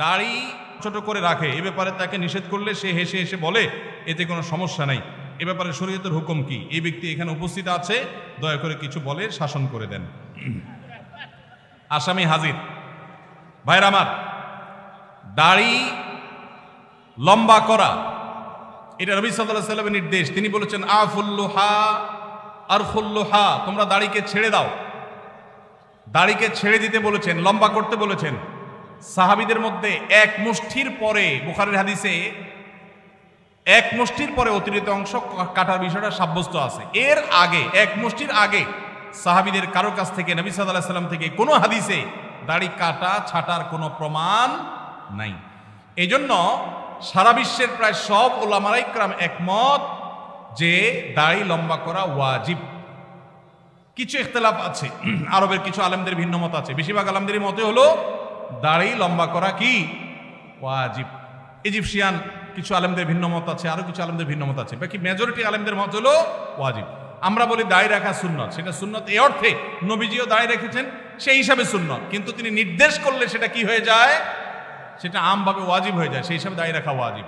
দাড়ি ছোট করে রাখে, এ ব্যাপারে তাকে নিষেধ করলে সে হেসে হেসে বলে এতে কোনো সমস্যা নাই, এ ব্যাপারে শরীয়তের হুকুম কি? এই ব্যক্তি এখানে উপস্থিত আছে, দয়া করে কিছু বলে শাসন করে দেন। আসামি হাজির। ভাইরা আমার, দাড়ি লম্বা করা এটা নবী সাল্লাল্লাহু আলাইহি ওয়াসাল্লামের নির্দেশ। তিনি বলেছেন আফুল্লুহা আরফুল্লুহা, তোমরা দাড়িকে ছেড়ে দাও। দাড়িকে ছেড়ে দিতে বলেছেন, লম্বা করতে বলেছেন। সাহাবীদের মধ্যে এক মুষ্টির পরে, বুখারীর হাদিসে এক মুষ্টির পরে অতিরিক্ত অংশ কাটার বিষয়টা সাব্যস্ত আছে। এর আগে, এক মুষ্টির আগে সাহাবীদের কারো কাছ থেকে, নবী সাল্লাল্লাহু আলাইহি ওয়াসাল্লাম থেকে কোনো হাদিসে দাড়ি কাটা ছাটার কোনো প্রমাণ নাই। এই জন্য সারা বিশ্বের প্রায় সব উলামায়ে ইকরাম একমত যে দাড়ি লম্বা করা ওয়াজিব। কিছু ইখতিলাফ আছে, আরবের কিছু আলেমদের ভিন্ন মত আছে। বেশিরভাগ আলেমদের মতে হলো দাড়ি লম্বা করা কি ওয়াজিব। ইজিপশিয়ান কিছু আলেমদের ভিন্ন মত আছে, আরো কিছু আলেমদের ভিন্ন মত আছে। বাকি মেজরিটি আলেমদের মত হলো ওয়াজিব। আমরা বলি দাড়ি রাখা সুন্নত, সেটা সুন্নত এই অর্থে নবীজিও দাড়ি রেখেছেন, সেই হিসাবে সুন্নত। কিন্তু তিনি নির্দেশ করলে সেটা কি হয়ে যায়? সেটা আমভাবে ওয়াজিব হয়ে যায়, সেই হিসাবে দাড়ি রাখা ওয়াজিব।